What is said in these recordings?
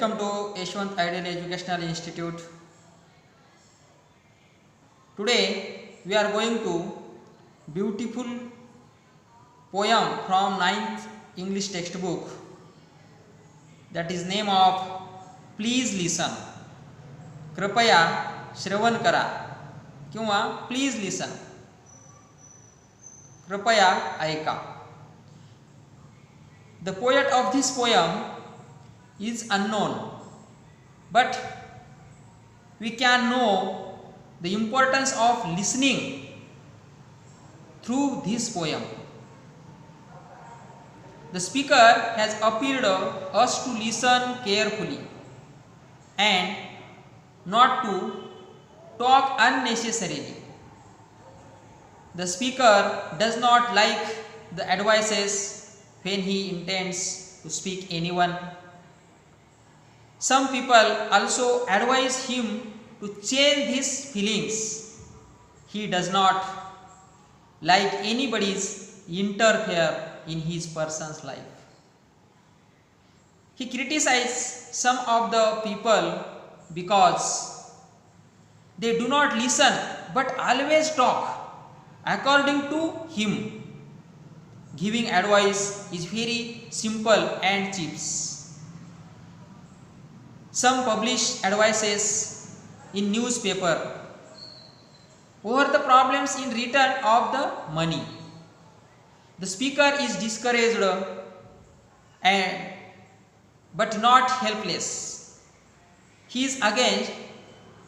Welcome to Yeshwant Ideal Educational Institute. Today we are going to beautiful poem from 9th English textbook, that is name of Please Listen. कृपया श्रवण करा किंवा Please listen. कृपया ऐका. The poet of this poem is unknown, but we can know the importance of listening through this poem. The speaker has appealed us to listen carefully and not to talk unnecessarily. The speaker does not like the advices when he intends to speak anyone. Some people also advise him to change his feelings. He does not like anybody's interfere in his person's life. He criticizes some of the people because they do not listen but always talk. According to him, giving advice is very simple and cheap. Some publish advices in newspaper over the problems in return of the money. The speaker is discouraged but not helpless. He is against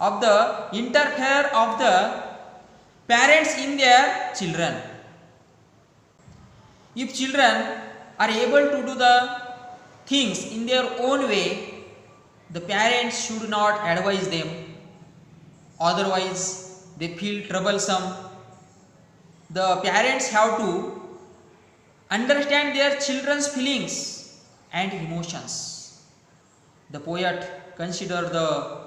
of the interfere of the parents in their children. If children are able to do the things in their own way, the parents should not advise them, otherwise they feel troublesome. The parents have to understand their children's feelings and emotions. The poet considered the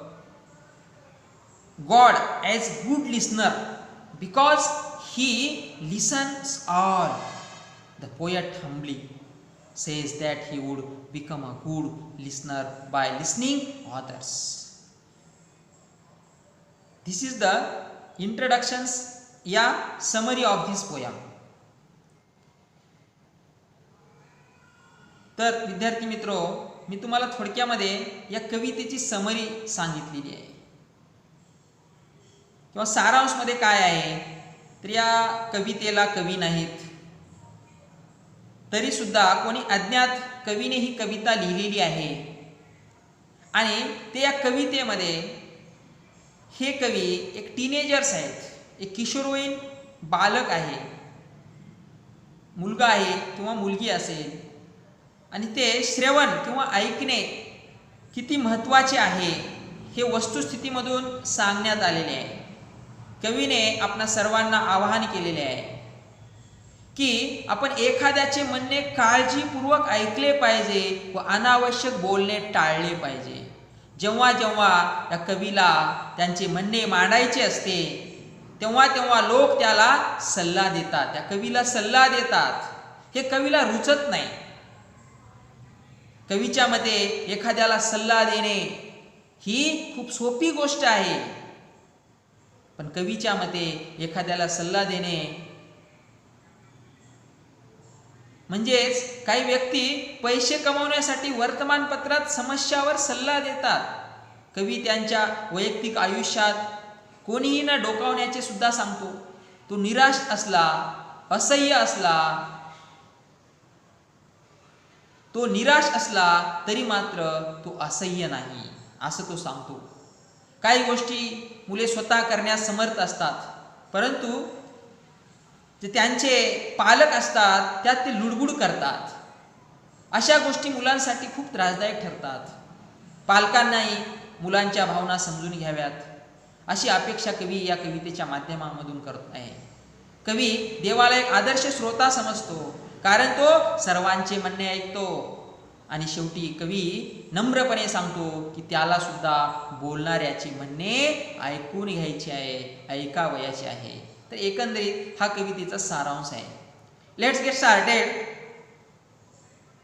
God as good listener because he listens all. The poet humbly says that he would become a good listener by listening others. This is the introductions या summary of this poem. तर विद्यार्थी मित्रो, मी तुम्हाला थोडक्यामध्ये या कवितेची summary सांगितलेली आहे किंवा सारांश मध्ये काय आहे. तर या कवितेला कवी नाहीत, तरी सुद्धा कोणी अज्ञात कवीने ही कविता लिहिलेली आहे आणि ते या कवितेमध्ये हे कवी एक टीनेजर्स आहेत, एक किशोरवयीन बालक आहे, मुलगा आहे किंवा मुलगी असेल, आणि ते श्रवण किंवा ऐकणे किती महत्त्वाचे आहे हे वस्तुस्थितीमधून सांगण्यात आलेले आहे. कवीने आपणा सर्वांना आवाहन केलेले आहे की आपण एखाद्याचे म्हणणे काळजीपूर्वक ऐकले पाहिजे व अनावश्यक बोलणे टाळले पाहिजे. जेव्हा जेव्हा या कवीला त्यांचे म्हणणे मांडायचे असते तेव्हा तेव्हा लोक त्याला सल्ला देतात, त्या कवीला सल्ला देतात. हे कवीला रुचत नाही. कवीच्या मते एखाद्याला सल्ला देणे ही खूप सोपी गोष्ट आहे, पण कवीच्या मते एखाद्याला सल्ला देणे म्हणजेच काही व्यक्ती पैसे कमवण्यासाठी वर्तमानपत्रात समस्यावर सल्ला देतात. कवी त्यांच्या वैयक्तिक आयुष्यात कोणीही न डोकावण्याचे सुद्धा सांगतो. तो निराश असला, असह्य असला तरी मात्र तो असह्य नाही असं तो सांगतो. काही गोष्टी मुले स्वतः करण्यास समर्थ असतात, परंतु जे त्यांचे पालक असतात त्यात ते लुडबुड करतात. अशा गोष्टी मुलांसाठी खूप त्रासदायक ठरतात. पालकांनाही मुलांच्या भावना समजून घ्याव्यात अशी अपेक्षा कवी या कवितेच्या माध्यमामधून करत आहे. कवी देवाला एक आदर्श श्रोता समजतो, कारण तो सर्वांचे म्हणणे ऐकतो. आणि शेवटी कवी नम्रपणे सांगतो की त्याला सुद्धा बोलणाऱ्याची म्हणणे ऐकून घ्यायची आहे, ऐकावयाची आहे. तर एकंदरीत हा कवितेचा सारांश आहे. Let's get started.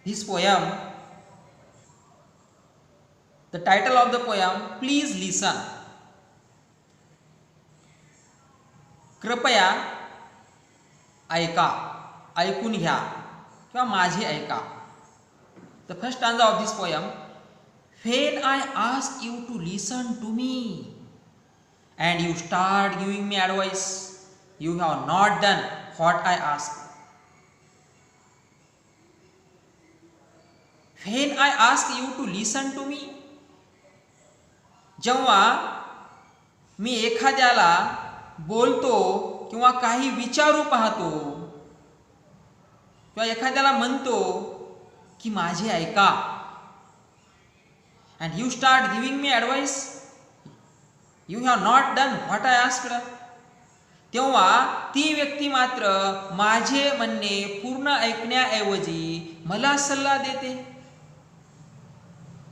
This poem The title of the poem, Please Listen. कृपया ऐका, ऐकून घ्या किंवा माझे ऐका. The first stanza of this poem, when I ask you to listen to me and you start giving me advice, you have not done what I ask. When I ask you to listen to me, जेव्हा मी एखाद्याला बोलतो किंवा काही विचारू पाहतो किंवा एखाद्याला म्हणतो की माझे ऐका, and you start giving me advice, you have not done what I asked, तेव्हा ती व्यक्ती मात्र माझे म्हणणे पूर्ण ऐकण्याऐवजी मला सल्ला देते.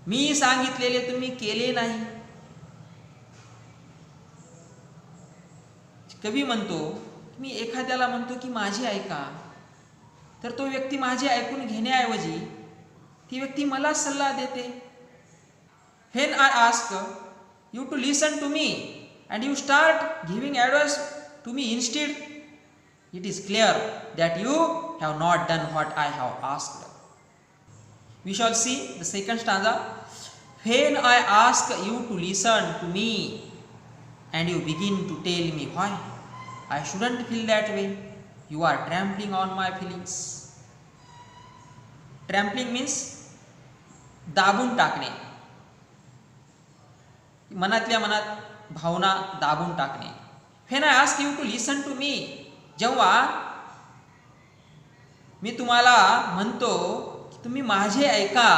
मी सांगितलेले तुम्ही केले नाही. कवी म्हणतो, मी एखाद्याला म्हणतो की माझे ऐका, तर तो व्यक्ती माझे ऐकून घेण्याऐवजी ती व्यक्ती मला सल्ला देते. When I ask you to listen to me and you start giving advice to me instead, it is clear that you have not done what I have asked. We shall see the second stanza. When I ask you to listen to me and you begin to tell me why I shouldn't feel that way, you are trampling on my feelings. Trampling means दाबून टाकणे, मनातल्या मनात भावना दाबून टाकणे. When I ask you to listen to me, जेव्हा मी तुम्हाला म्हणतो की तुम्ही माझे ऐका,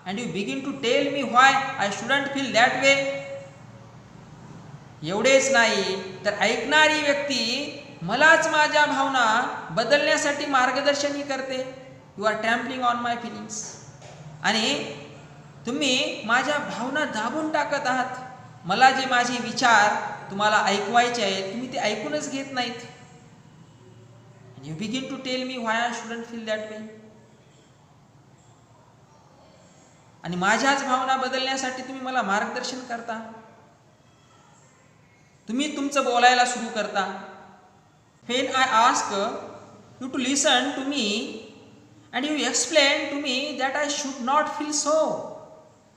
and you begin to tell me why I shouldn't feel that way, एवढेच नाही तर ऐकणारी व्यक्ती मलाच माझ्या भावना बदलण्यासाठी मार्गदर्शनही करते. You are trampling on my feelings. आणि तुम्ही माझ्या भावना दाबून टाकत आहात. मला जे माझे विचार तुम्हाला ऐकवायचे आहेत तुम्ही ते ऐकूनच घेत नाहीत. You begin to tell me why I shouldn't feel that way. आणि माझ्याच भावना बदलण्यासाठी तुम्ही मला मार्गदर्शन करता. तुम्ही तुमचं बोलायला सुरू करता. When I ask you to listen to me and you explain to me that I should not feel so,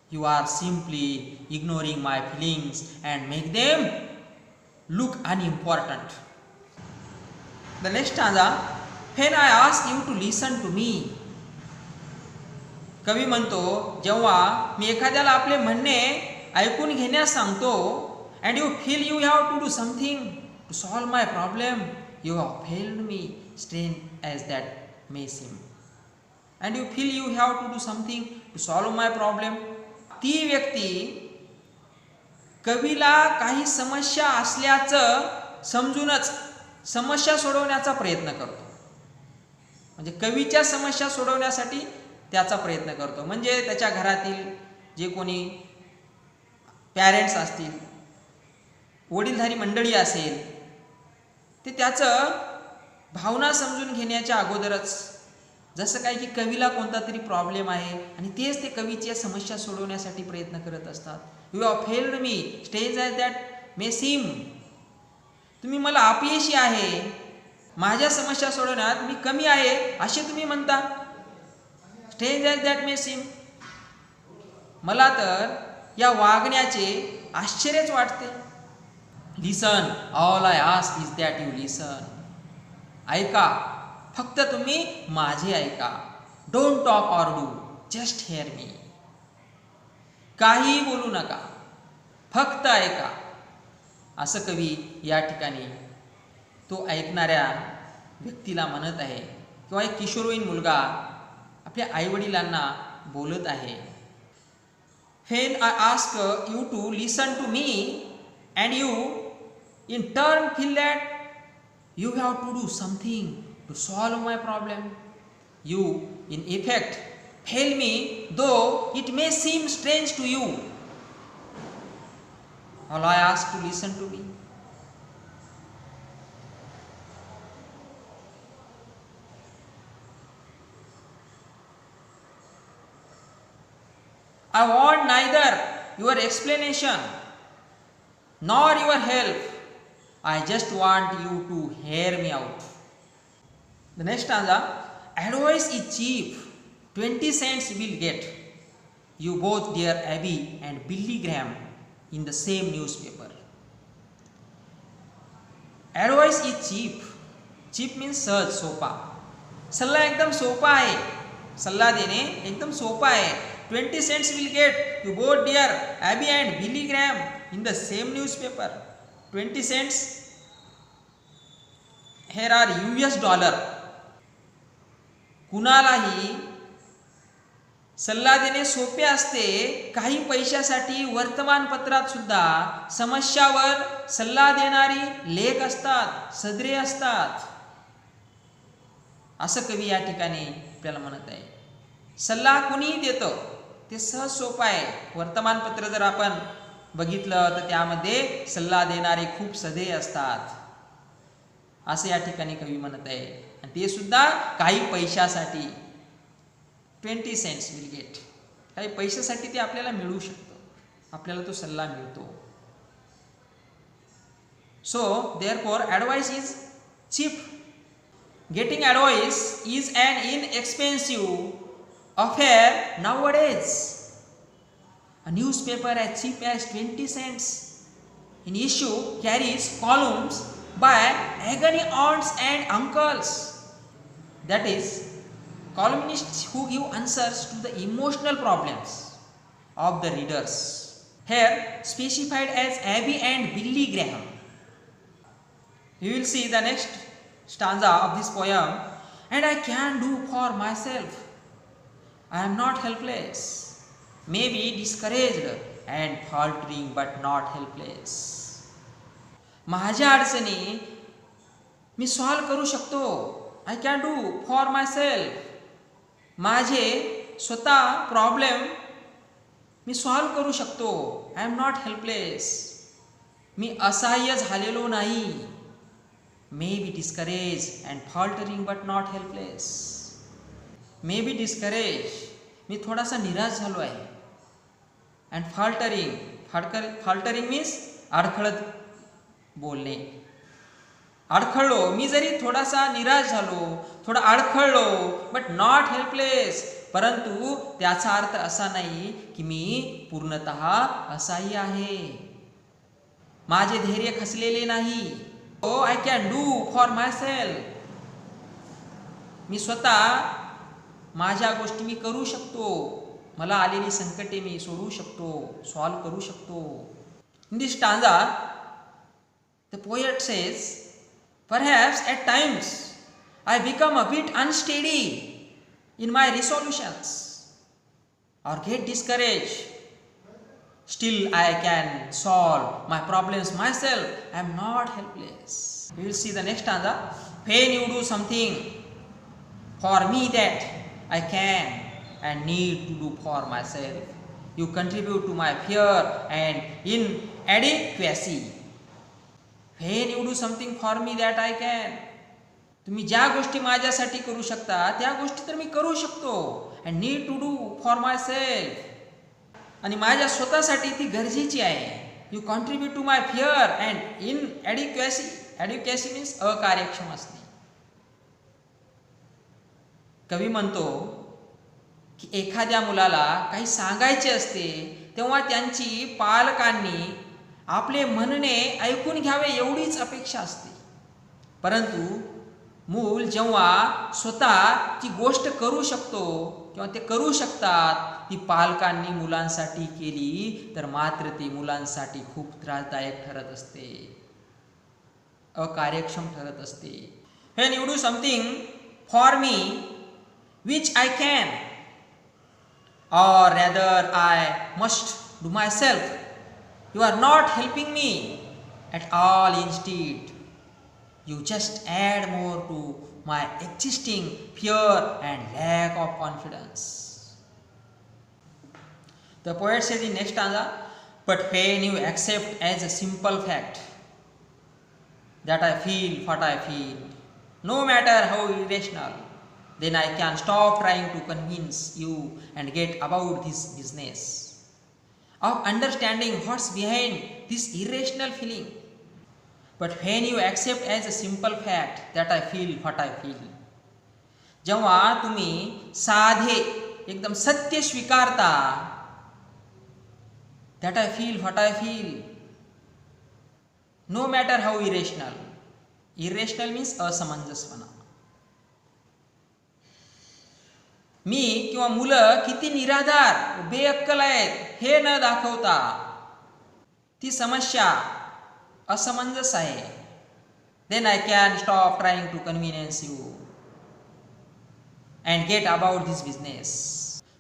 you are simply ignoring my feelings and make them look unimportant. The next stanza, when I ask you to listen to me, कवी म्हणतो, जेव्हा मी एखाद्याला आपले म्हणणे ऐकून घेण्यास सांगतो, and you feel you have to do something to solve my problem, you have failed me, strange as that may seem. And you feel you have to do something to solve my problem. ती व्यक्ती कवीला काही समस्या असल्याचं समजूनच समस्या सोडवण्याचा प्रयत्न करतो. म्हणजे कवीच्या समस्या सोडवण्यासाठी त्याचा प्रयत्न करतो. म्हणजे त्याच्या घरातील जे कोणी पॅरेंट्स असतील, वडीलधारी मंडळी असेल, ते त्याचं भावना समजून घेण्याच्या अगोदरच जसं काय की कवीला कोणता तरी प्रॉब्लेम आहे आणि तेच ते कवीच्या समस्या सोडवण्यासाठी प्रयत्न करत असतात. You have failed me, strange as that may seem. तुम्ही मला अपयशी आहे, माझ्या समस्या सोडवण्यात मी कमी आहे असे तुम्ही म्हणता. Stage as that may seem. मला तर या वागण्याचे आश्चर्यच वाटते. Listen, all I ask is that you listen. ऐका, फक्त तुम्ही माझे ऐका. Don't talk or do, just hear me. काही बोलू नका, फक्त ऐका. असं कवी या ठिकाणी तो ऐकणाऱ्या व्यक्तीला म्हणत आहे. किंवा एक किशोरवयीन मुलगा आपल्या आईवडिलांना बोलत आहे. When I ask you to listen to me and you in turn feel that you have to do something to solve my problem, you in effect fail me though it may seem strange to you. All I ask to listen to me. I want neither your explanation nor your help. I just want you to hear me out. The next stanza, advice is cheap, 20 cents will get. You both, dear Abby and Billy Graham, in the same newspaper. Advice is cheap. Cheap means सहज, सोपा. सल्ला एकदम सोपा आहे. सल्ला देणे एकदम सोपा आहे. 20 cents will get. You both, dear Abby and Billy Graham, in the same newspaper. 20 cents. Here are US dollar. कुणालाही सल्ला देणे सोपे असते. काही पैशासाठी वर्तमानपत्रात सुद्धा समस्यावर सल्ला देणारी लेख असतात, सदरे असतात, असं कवी या ठिकाणी आपल्याला म्हणत आहे. सल्ला कुणीही देतं, ते सहज सोपं आहे. वर्तमानपत्र जर आपण बघितलं तर त्यामध्ये सल्ला देणारे खूप सदे असतात, असं या ठिकाणी कवी म्हणत आहे. आणि ते सुद्धा काही पैशासाठी. 20 cents will get. काही पैशासाठी ते आपल्याला मिळू शकतं, आपल्याला तो सल्ला मिळतो. So therefore advice is cheap. Getting advice is an inexpensive affair nowadays. A newspaper as cheap as 20 cents in issue carries columns by agony aunts and uncles. That is, columnists who give answers to the emotional problems of the readers, here specified as Abby and Billy Graham. You will see the next stanza of this poem. And I can do for myself. I am not helpless, maybe discouraged and faltering but not helpless. माझ्या अडचणी मी solve करू शकतो. I can do for myself. माझे स्वतः problem मी solve करू शकतो. I am not helpless. मी असहाय्य झालेलो नाही. May be discourage and faltering but not helpless. May be discourage, मी थोडासा निराश झालो आहे. अँड फॉल्टरिंग मीन्स अडखळत बोलणे. अडखळलो, मी जरी थोडासा निराश झालो, थोडा अडखळलो, बट नॉट हेल्पलेस, परंतु त्याचा अर्थ असा नाही की मी पूर्णतः असहाय्य आहे. माझे धैर्य खचलेले नाही. I can do for myself. मी स्वतः माझ्या गोष्टी मी करू शकतो. मला आलेली संकटे मी सोडवू शकतो, सॉल्व करू शकतो. In this stanza the poet says, perhaps at times I become a bit unsteady in my resolutions or get discouraged. Still I can solve my problems myself. I am not helpless. We will see the next stanza. When you do something for me that I can and need to do for myself, you contribute to my fear and inadequacy. When you do something for me that I can. तुम्ही ज्या गोष्टी माझ्यासाठी करू शकता त्या गोष्टी तर मी करू शकतो. and need to do for myself. आणि माझ्या स्वतःसाठी ती गरजेची आहे. You contribute to my fear and inadequacy. Adequacy means अकार्यक्षम असणे. कवी म्हणतो की एखाद्या मुलाला काही सांगायचे असते तेव्हा त्यांची पालकांनी आपले म्हणणे ऐकून घ्यावे एवढीच अपेक्षा असते. परंतु मूल जेव्हा स्वतः ती गोष्ट करू शकतो किंवा ते करू शकतात, ती पालकांनी मुलांसाठी केली तर मात्र ती मुलांसाठी खूप त्रासदायक ठरत असते, अकार्यक्षम ठरत असते. When you do something for me which I can, or rather I must do myself, you are not helping me at all. Instead, you just add more to my existing fear and lack of confidence. The poet says in next stanza, but when you accept as a simple fact that I feel what I feel, no matter how irrational, then I can stop trying to convince you and get about this business. of understanding what's behind this irrational feeling. But when you accept as a simple fact that I feel what I feel, जेव्हा तुम्ही साधे एकदम सत्य स्वीकारता, that I feel what I feel, no matter how irrational. Irrational means असमंजसपणा. मी किंवा मुलं किती निराधार बेअक्कल आहेत हे न दाखवता ती समस्या असमंजस आहे. then I can stop trying to convince you and get about this business.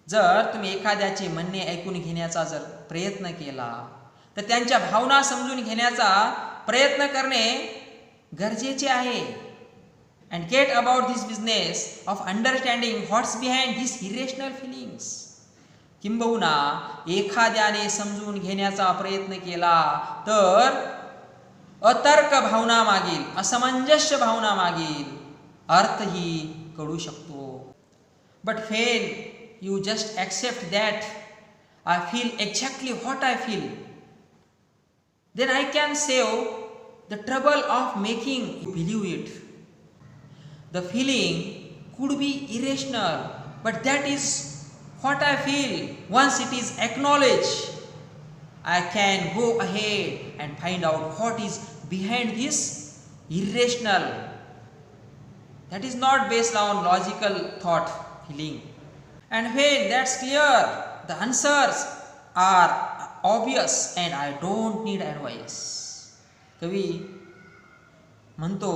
जर तुम्ही एखाद्याचे म्हणणे ऐकून घेण्याचा जर प्रयत्न केला तर त्यांच्या भावना समजून घेण्याचा प्रयत्न करणे गरजेचे आहे. and get about this business of understanding what's behind these irrational feelings. किंबहुना एखाद्याने समजून घेण्याचा प्रयत्न केला तर अतर्क भावना मागील, असमंजस्य भावना मागील अर्थही कळू शकतो. But when you just accept that I feel exactly what I feel, then I can save the trouble of making you believe it. The feeling could be irrational, but that is what I feel. Once it is acknowledged, I can go ahead and find out what is behind this irrational. That is not based on logical thought feeling. And when that's clear, the answers are obvious and I don't need advice. कवी म्हणतो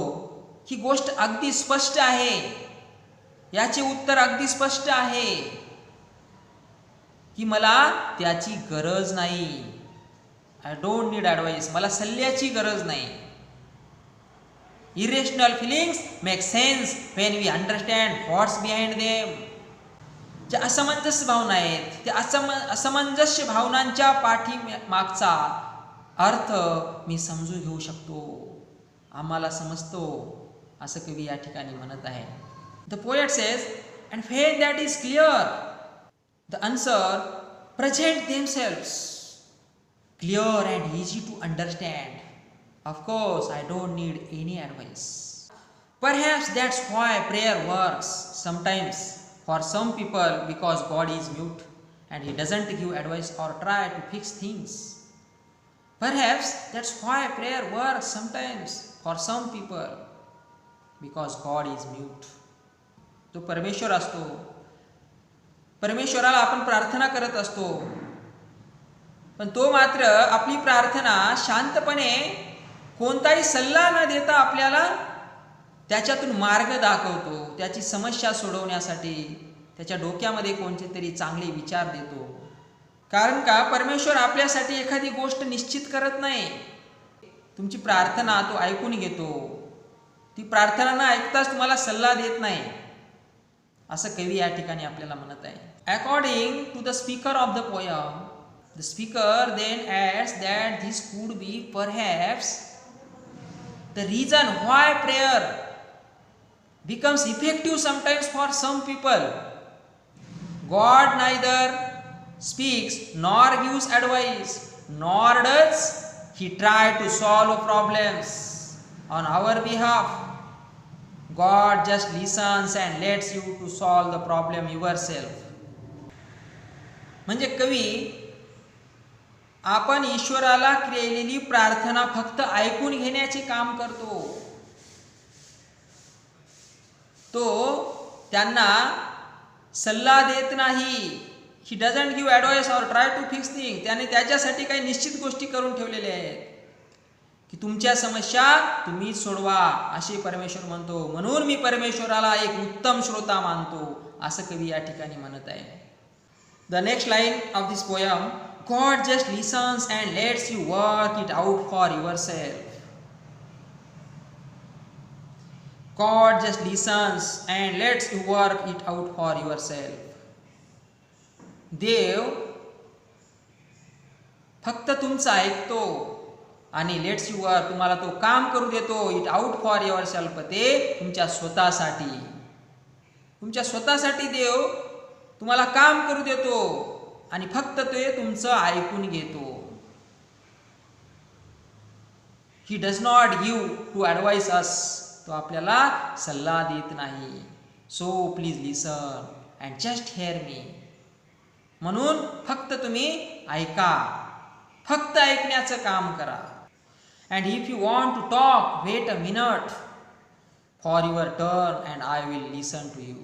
ही गोष्ट अगदी स्पष्ट आहे, याचे उत्तर अगदी स्पष्ट आहे की मला त्याची गरज नाही. आय डोंट नीड ॲडवाइस, मला सल्ल्याची गरज नाही. Irrational feelings make sense when we understand what's behind them. ज्या असमंजस भावना आहेत त्या असमंजस्य भावनांच्या पाठीमागचा अर्थ मी समजून घेऊ शकतो, आम्हाला समजतो, असं कवी या ठिकाणी म्हणत आहे. The poet says and when that is clear the answer present themselves clear and easy to understand. Of course I don't need any advice. Perhaps that's why prayer works sometimes for some people because God is mute and he doesn't give advice or try to fix things. Perhaps that's why prayer works sometimes for some people because God is mute. तो परमेश्वर असतो, परमेश्वराला आपण प्रार्थना करत असतो, पण तो मात्र आपली प्रार्थना शांतपणे कोणताही सल्ला न देता आपल्याला त्याच्यातून मार्ग दाखवतो, त्याची समस्या सोडवण्यासाठी त्याच्या डोक्यामध्ये कोणते तरी चांगले विचार देतो. कारण का परमेश्वर आपल्यासाठी एखादी गोष्ट निश्चित करत नाही. तुमची प्रार्थना तो ऐकून घेतो, ती प्रार्थना न ऐकताच तुम्हाला सल्ला देत नाही, असं कवी या ठिकाणी आपल्याला म्हणत आहे. According to the speaker of the poem, the speaker then adds that this could be perhaps the reason why prayer becomes effective sometimes for some people. God neither speaks nor gives advice, nor does he try to solve problems on our behalf. God just listens and lets you to solve the problem yourself. म्हणजे कवी आपण ईश्वराला केलेली प्रार्थना फक्त ऐकून घेण्याचे काम करतो. तो त्यांना सल्ला देत नाही. He doesn't give advice or try to fix things. त्याने त्याच्यासाठी काही निश्चित गोष्टी करून ठेवलेल्या आहेत की तुमच्या समस्या तुम्हीच सोडवा, असे परमेश्वर म्हणतो. म्हणून मी परमेश्वराला एक उत्तम श्रोता मानतो, असं कवी या ठिकाणी म्हणत आहे. The next line of this poem, God just listens and lets you work it out for yourself. God just listens and lets you work it out for yourself. देव फक्त तुमचं ऐकतो आणि लेट्स यू वर्क, तुम्हाला तो काम करू देतो. It out for your self, ते तुमच्या स्वतःसाठी. तुमच्या स्वतःसाठी देव तुम्हाला काम करू देतो. आणि फक्त ते तुमचं ऐकून घेतो. He does not give to advise us. तो आपल्याला सल्ला देत नाही. So please listen and just hear me. म्हणून फक्त तुम्ही ऐका, फक्त ऐकण्याचं काम करा. And if you want to talk wait a minute for your turn and I will listen to you.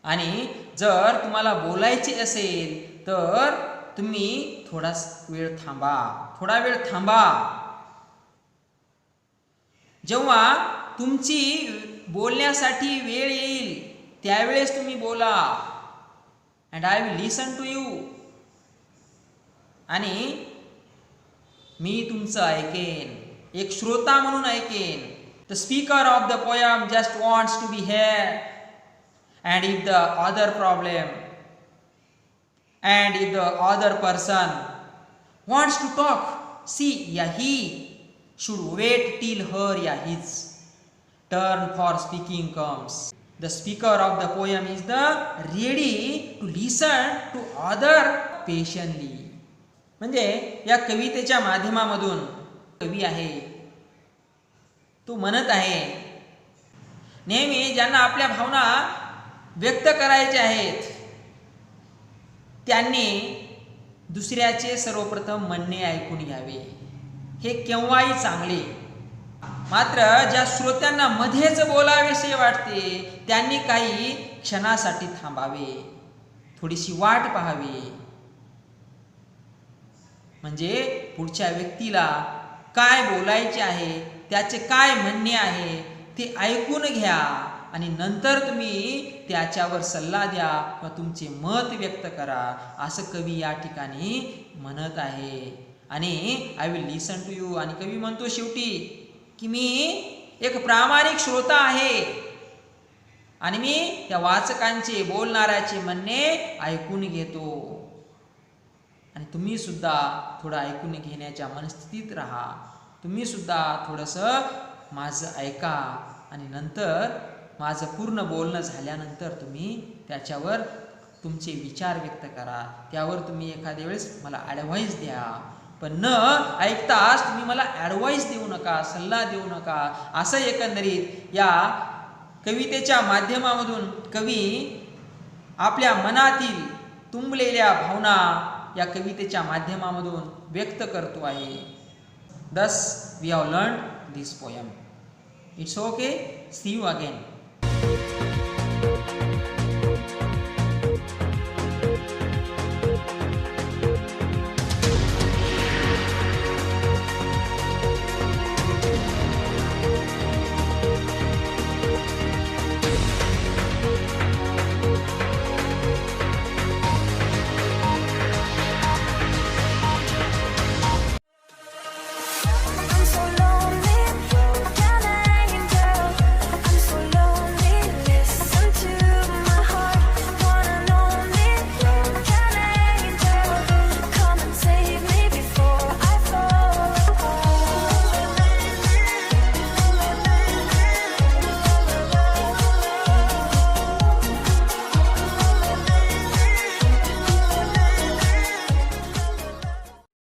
आणि जर तुम्हाला बोलायचे असेल तर तुम्ही थोडा वेळ थांबा. जेव्हा तुमची बोलण्यासाठी वेळ येईल त्यावेळेस तुम्ही बोला. And I will listen to you. आणि मी तुमचं ऐकेन, एक श्रोता म्हणून ऐकेन. The speaker of the poem just wants to be heard. And if the other person wants to talk, she या he should wait till her या his turn for speaking comes. The speaker of the poem is the ready to listen to other patiently. म्हणजे या कवितेच्या माध्यमामधून कवी आहे, तो म्हणत आहे, नेहमी ज्यांना आपल्या भावना व्यक्त करायच्या आहेत त्यांनी दुसऱ्याचे सर्वप्रथम म्हणणे ऐकून घ्यावे. हे केव्हाही चांगले. मात्र ज्या श्रोत्यांना मध्येच बोलावेसे वाटते त्यांनी काही क्षणासाठी थांबावे, थोडीशी वाट पाहावी. म्हणजे पुढच्या व्यक्तीला काय बोलायचे आहे, त्याचे काय म्हणणे आहे ते ऐकून घ्या आणि नंतर तुम्ही त्याच्यावर सल्ला द्या किंवा तुमचे मत व्यक्त करा, असं कवी या ठिकाणी म्हणत आहे. आणि I will listen to you. आणि कवी म्हणतो शेवटी की मी एक प्रामाणिक श्रोता आहे आणि मी त्या वाचकांचे, बोलणाऱ्याचे म्हणणे ऐकून घेतो. आणि तुम्ही सुद्धा थोडं ऐकून घेण्याच्या मनस्थितीत राहा. तुम्ही सुद्धा थोडंसं माझं ऐका आणि नंतर माझं पूर्ण बोलणं झाल्यानंतर तुम्ही त्याच्यावर तुमचे विचार व्यक्त करा. त्यावर तुम्ही एखाद्या वेळेस मला ॲडवाईस द्या. पण न ऐकताच तुम्ही मला ॲडवाईस देऊ नका, सल्ला देऊ नका. असं एकंदरीत या कवितेच्या माध्यमामधून कवी आपल्या मनातील तुंबलेल्या भावना या कवितेच्या माध्यमामधून व्यक्त करतो आहे. Thus we have learned this poem. It's okay. See you again.